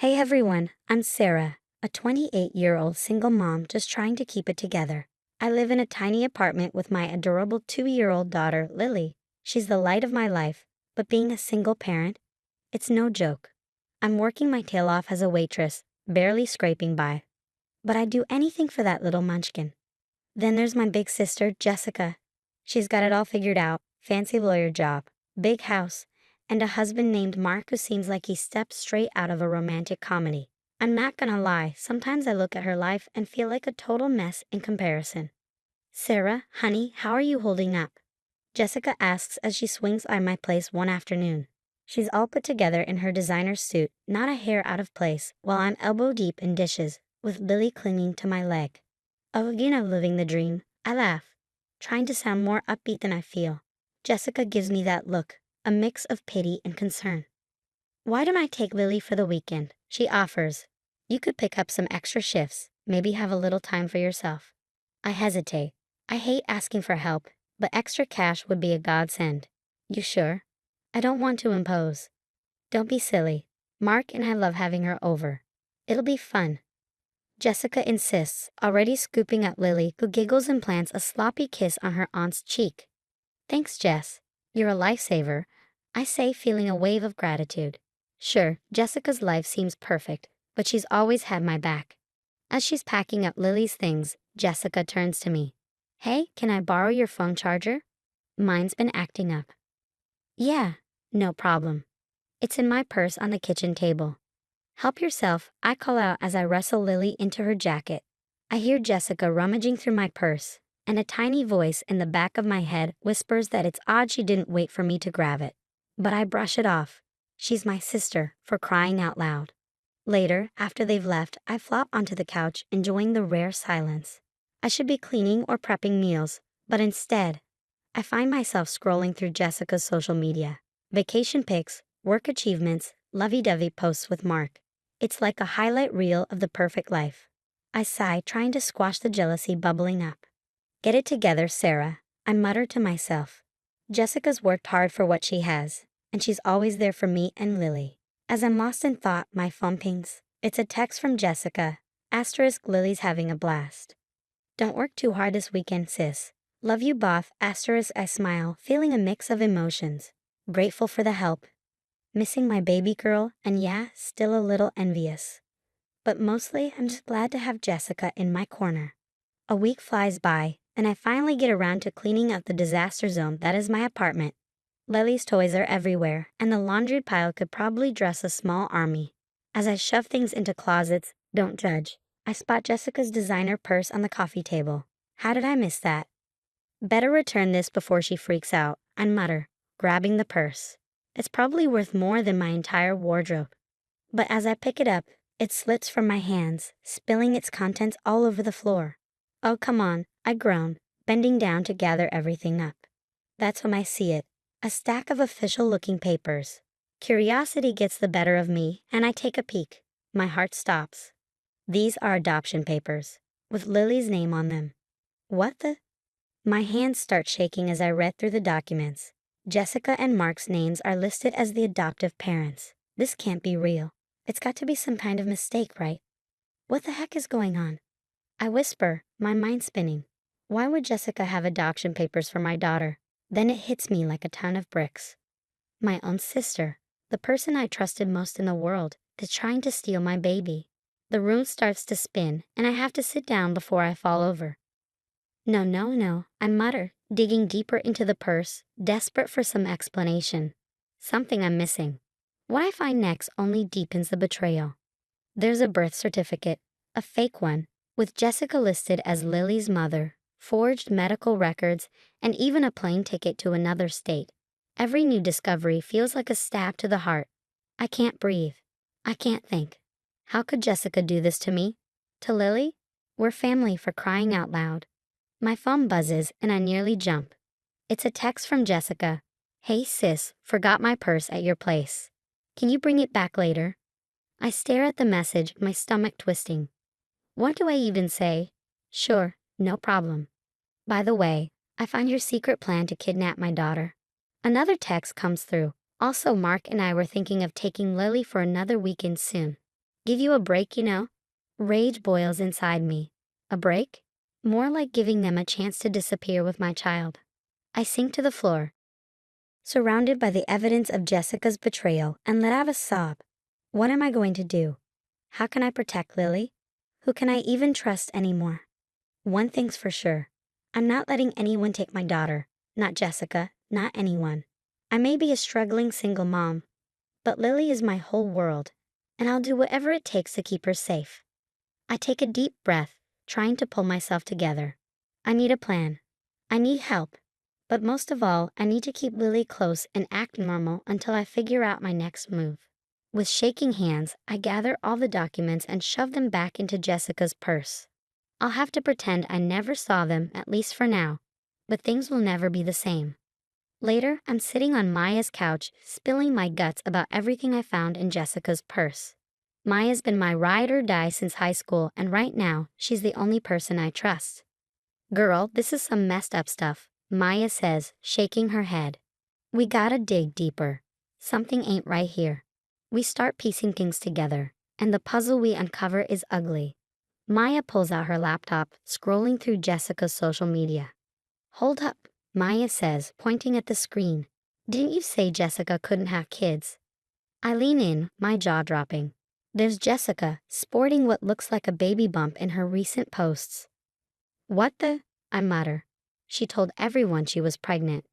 Hey everyone, I'm Sarah, a 28-year-old single mom just trying to keep it together. I live in a tiny apartment with my adorable 2-year-old daughter, Lily. She's the light of my life, but being a single parent, it's no joke. I'm working my tail off as a waitress, barely scraping by. But I'd do anything for that little munchkin. Then there's my big sister, Jessica. She's got it all figured out, fancy lawyer job, big house, and a husband named Mark who seems like he stepped straight out of a romantic comedy. I'm not gonna lie, sometimes I look at her life and feel like a total mess in comparison. Sarah, honey, how are you holding up? Jessica asks as she swings by my place one afternoon. She's all put together in her designer suit, not a hair out of place, while I'm elbow deep in dishes, with Lily clinging to my leg. Oh, living the dream. I laugh, trying to sound more upbeat than I feel. Jessica gives me that look, a mix of pity and concern. Why don't I take Lily for the weekend? She offers. You could pick up some extra shifts, maybe have a little time for yourself. I hesitate. I hate asking for help, but extra cash would be a godsend. You sure? I don't want to impose. Don't be silly. Mark and I love having her over. It'll be fun. Jessica insists, already scooping up Lily, who giggles and plants a sloppy kiss on her aunt's cheek. Thanks, Jess. You're a lifesaver, I say, feeling a wave of gratitude. Sure, Jessica's life seems perfect, but she's always had my back. As she's packing up Lily's things, Jessica turns to me. Hey, can I borrow your phone charger? Mine's been acting up. Yeah, no problem. It's in my purse on the kitchen table. Help yourself, I call out as I wrestle Lily into her jacket. I hear Jessica rummaging through my purse, and a tiny voice in the back of my head whispers that it's odd she didn't wait for me to grab it. But I brush it off. She's my sister, for crying out loud. Later, after they've left, I flop onto the couch, enjoying the rare silence. I should be cleaning or prepping meals, but instead, I find myself scrolling through Jessica's social media. Vacation pics, work achievements, lovey-dovey posts with Mark. It's like a highlight reel of the perfect life. I sigh, trying to squash the jealousy bubbling up. Get it together, Sarah, I mutter to myself. Jessica's worked hard for what she has, and she's always there for me and Lily. As I'm lost in thought, my phone pings. It's a text from Jessica. Asterisk, Lily's having a blast. Don't work too hard this weekend, sis. Love you both. Asterisk, I smile, feeling a mix of emotions. Grateful for the help. Missing my baby girl, and yeah, still a little envious. But mostly, I'm just glad to have Jessica in my corner. A week flies by, and I finally get around to cleaning up the disaster zone that is my apartment. Lily's toys are everywhere, and the laundry pile could probably dress a small army. As I shove things into closets, don't judge, I spot Jessica's designer purse on the coffee table. How did I miss that? Better return this before she freaks out, I mutter, grabbing the purse. It's probably worth more than my entire wardrobe. But as I pick it up, it slips from my hands, spilling its contents all over the floor. Oh, come on, I groan, bending down to gather everything up. That's when I see it, a stack of official-looking papers. Curiosity gets the better of me, and I take a peek. My heart stops. These are adoption papers, with Lily's name on them. What the? My hands start shaking as I read through the documents. Jessica and Mark's names are listed as the adoptive parents. This can't be real. It's got to be some kind of mistake, right? What the heck is going on? I whisper, my mind spinning. Why would Jessica have adoption papers for my daughter? Then it hits me like a ton of bricks. My own sister, the person I trusted most in the world, is trying to steal my baby. The room starts to spin, and I have to sit down before I fall over. No, I mutter, digging deeper into the purse, desperate for some explanation. Something I'm missing. What I find next only deepens the betrayal. There's a birth certificate, a fake one, with Jessica listed as Lily's mother, forged medical records, and even a plane ticket to another state. Every new discovery feels like a stab to the heart. I can't breathe. I can't think. How could Jessica do this to me? To Lily? We're family, for crying out loud. My phone buzzes and I nearly jump. It's a text from Jessica. Hey sis, forgot my purse at your place. Can you bring it back later? I stare at the message, my stomach twisting. What do I even say? Sure, no problem. By the way, I found your secret plan to kidnap my daughter. Another text comes through. Also, Mark and I were thinking of taking Lily for another weekend soon. Give you a break, you know? Rage boils inside me. A break? More like giving them a chance to disappear with my child. I sink to the floor, surrounded by the evidence of Jessica's betrayal, and let out a sob. What am I going to do? How can I protect Lily? Who can I even trust anymore? One thing's for sure. I'm not letting anyone take my daughter. Not Jessica, not anyone. I may be a struggling single mom, but Lily is my whole world, and I'll do whatever it takes to keep her safe. I take a deep breath, trying to pull myself together. I need a plan. I need help. But most of all, I need to keep Lily close and act normal until I figure out my next move. With shaking hands, I gather all the documents and shove them back into Jessica's purse. I'll have to pretend I never saw them, at least for now. But things will never be the same. Later, I'm sitting on Maya's couch, spilling my guts about everything I found in Jessica's purse. Maya's been my ride or die since high school, and right now, she's the only person I trust. Girl, this is some messed up stuff, Maya says, shaking her head. We gotta dig deeper. Something ain't right here. We start piecing things together, and the puzzle we uncover is ugly. Maya pulls out her laptop, scrolling through Jessica's social media. Hold up, Maya says, pointing at the screen. Didn't you say Jessica couldn't have kids? I lean in, my jaw dropping. There's Jessica, sporting what looks like a baby bump in her recent posts. What the? I mutter. She told everyone she was pregnant.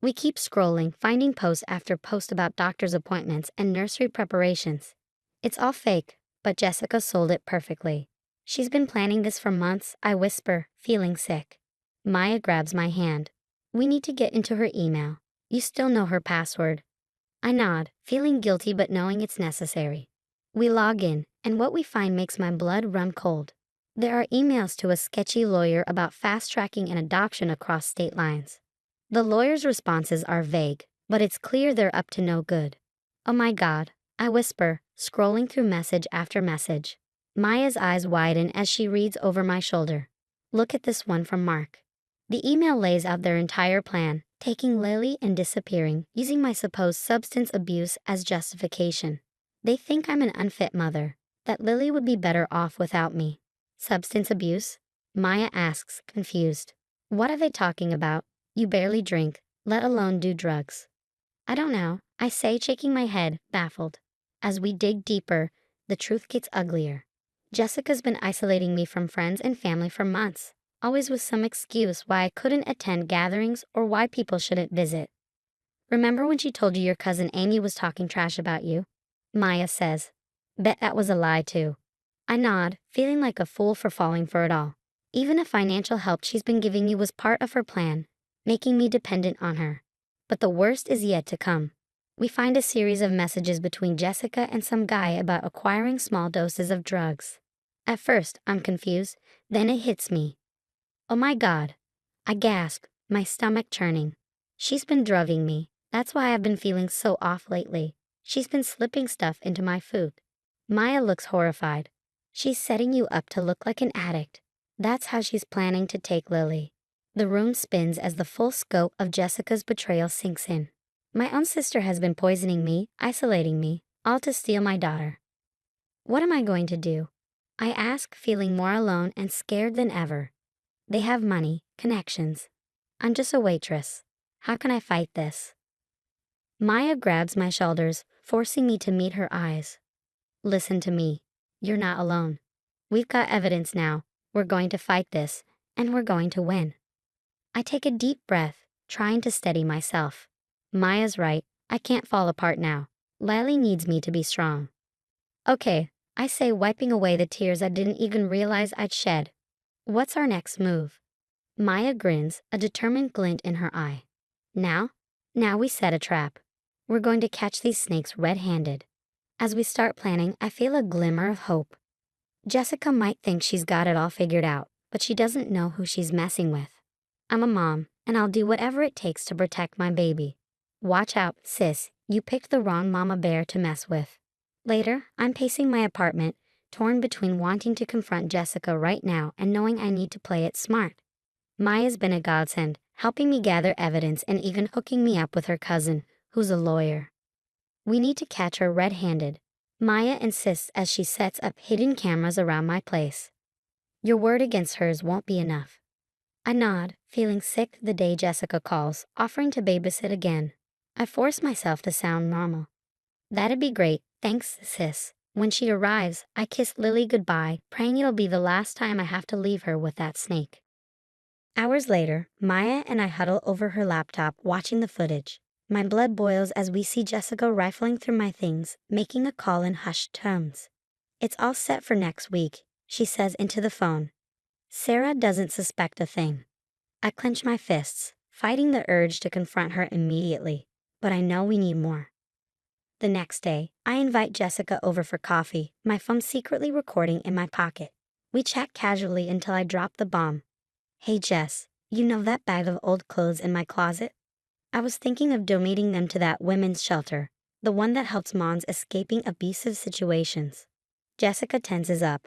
We keep scrolling, finding post after post about doctor's appointments and nursery preparations. It's all fake, but Jessica sold it perfectly. She's been planning this for months, I whisper, feeling sick. Maya grabs my hand. We need to get into her email. You still know her password. I nod, feeling guilty but knowing it's necessary. We log in, and what we find makes my blood run cold. There are emails to a sketchy lawyer about fast-tracking an adoption across state lines. The lawyer's responses are vague, but it's clear they're up to no good. Oh my God, I whisper, scrolling through message after message. Maya's eyes widen as she reads over my shoulder. Look at this one from Mark. The email lays out their entire plan, taking Lily and disappearing, using my supposed substance abuse as justification. They think I'm an unfit mother, that Lily would be better off without me. Substance abuse? Maya asks, confused. What are they talking about? You barely drink, let alone do drugs. I don't know, I say, shaking my head, baffled. As we dig deeper, the truth gets uglier. Jessica's been isolating me from friends and family for months, always with some excuse why I couldn't attend gatherings or why people shouldn't visit. Remember when she told you your cousin Amy was talking trash about you? Maya says. Bet that was a lie too. I nod, feeling like a fool for falling for it all. Even the financial help she's been giving you was part of her plan, making me dependent on her. But the worst is yet to come. We find a series of messages between Jessica and some guy about acquiring small doses of drugs. At first, I'm confused, then it hits me. Oh my God. I gasp, my stomach churning. She's been drugging me. That's why I've been feeling so off lately. She's been slipping stuff into my food. Maya looks horrified. She's setting you up to look like an addict. That's how she's planning to take Lily. The room spins as the full scope of Jessica's betrayal sinks in. My own sister has been poisoning me, isolating me, all to steal my daughter. What am I going to do? I ask, feeling more alone and scared than ever. They have money, connections. I'm just a waitress. How can I fight this? Maya grabs my shoulders, forcing me to meet her eyes. Listen to me. You're not alone. We've got evidence now. We're going to fight this, and we're going to win. I take a deep breath, trying to steady myself. Maya's right. I can't fall apart now. Lily needs me to be strong. Okay, I say, wiping away the tears I didn't even realize I'd shed. What's our next move? Maya grins, a determined glint in her eye. Now? Now we set a trap. We're going to catch these snakes red-handed. As we start planning, I feel a glimmer of hope. Jessica might think she's got it all figured out, but she doesn't know who she's messing with. I'm a mom, and I'll do whatever it takes to protect my baby. Watch out, sis, you picked the wrong mama bear to mess with. Later, I'm pacing my apartment, torn between wanting to confront Jessica right now and knowing I need to play it smart. Maya's been a godsend, helping me gather evidence and even hooking me up with her cousin, who's a lawyer. We need to catch her red-handed. Maya insists as she sets up hidden cameras around my place. Your word against hers won't be enough. I nod, feeling sick the day Jessica calls, offering to babysit again. I force myself to sound normal. That'd be great, thanks, sis. When she arrives, I kiss Lily goodbye, praying it'll be the last time I have to leave her with that snake. Hours later, Maya and I huddle over her laptop watching the footage. My blood boils as we see Jessica rifling through my things, making a call in hushed tones. It's all set for next week, she says into the phone. Sarah doesn't suspect a thing. I clench my fists, fighting the urge to confront her immediately, but I know we need more. The next day, I invite Jessica over for coffee, my phone secretly recording in my pocket. We chat casually until I drop the bomb. Hey Jess, you know that bag of old clothes in my closet? I was thinking of donating them to that women's shelter, the one that helps moms escaping abusive situations. Jessica tenses up.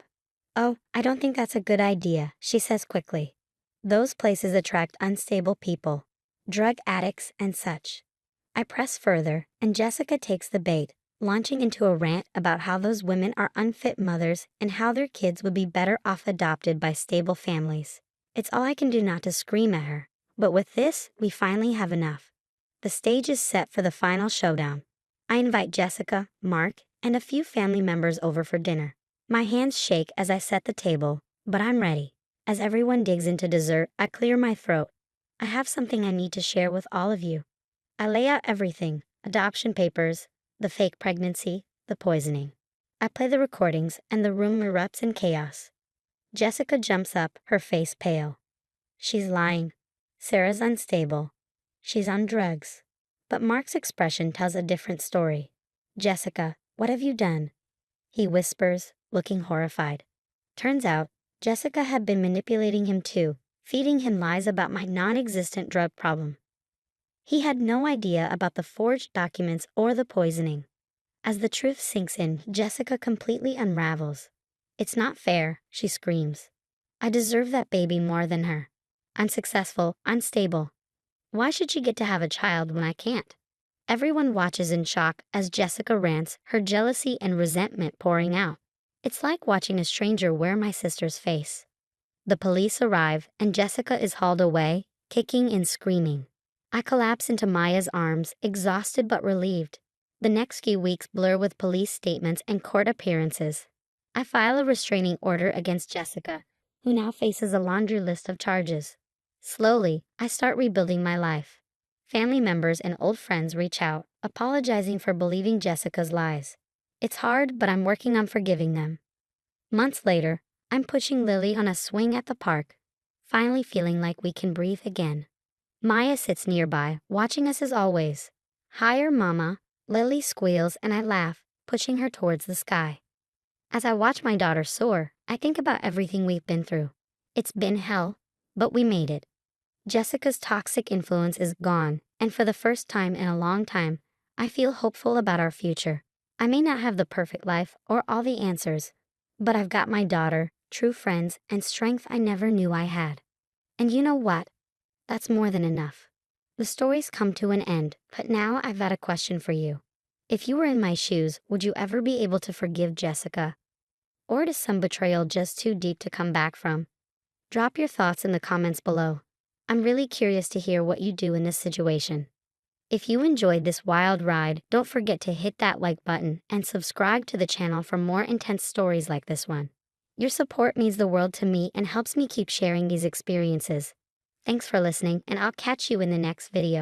Oh, I don't think that's a good idea, she says quickly. Those places attract unstable people, drug addicts and such. I press further, and Jessica takes the bait, launching into a rant about how those women are unfit mothers and how their kids would be better off adopted by stable families. It's all I can do not to scream at her, but with this, we finally have enough. The stage is set for the final showdown. I invite Jessica, Mark, and a few family members over for dinner. My hands shake as I set the table, but I'm ready. As everyone digs into dessert, I clear my throat. I have something I need to share with all of you. I lay out everything, adoption papers, the fake pregnancy, the poisoning. I play the recordings and the room erupts in chaos. Jessica jumps up, her face pale. She's lying. Sarah's unstable. She's on drugs. But Mark's expression tells a different story. Jessica, what have you done? He whispers, looking horrified. Turns out, Jessica had been manipulating him too, feeding him lies about my non-existent drug problem. He had no idea about the forged documents or the poisoning. As the truth sinks in, Jessica completely unravels. It's not fair, she screams. I deserve that baby more than her. I'm successful, unstable. Why should she get to have a child when I can't? Everyone watches in shock as Jessica rants, her jealousy and resentment pouring out. It's like watching a stranger wear my sister's face. The police arrive and Jessica is hauled away, kicking and screaming. I collapse into Maya's arms, exhausted but relieved. The next few weeks blur with police statements and court appearances. I file a restraining order against Jessica, who now faces a laundry list of charges. Slowly, I start rebuilding my life. Family members and old friends reach out, apologizing for believing Jessica's lies. It's hard, but I'm working on forgiving them. Months later, I'm pushing Lily on a swing at the park, finally feeling like we can breathe again. Maya sits nearby, watching us as always. Higher, Mama, Lily squeals and I laugh, pushing her towards the sky. As I watch my daughter soar, I think about everything we've been through. It's been hell, but we made it. Jessica's toxic influence is gone, and for the first time in a long time, I feel hopeful about our future. I may not have the perfect life or all the answers, but I've got my daughter, true friends, and strength I never knew I had. And you know what? That's more than enough. The story's come to an end, but now I've got a question for you. If you were in my shoes, would you ever be able to forgive Jessica? Or is some betrayal just too deep to come back from? Drop your thoughts in the comments below. I'm really curious to hear what you do in this situation. If you enjoyed this wild ride, don't forget to hit that like button and subscribe to the channel for more intense stories like this one. Your support means the world to me and helps me keep sharing these experiences. Thanks for listening, and I'll catch you in the next video.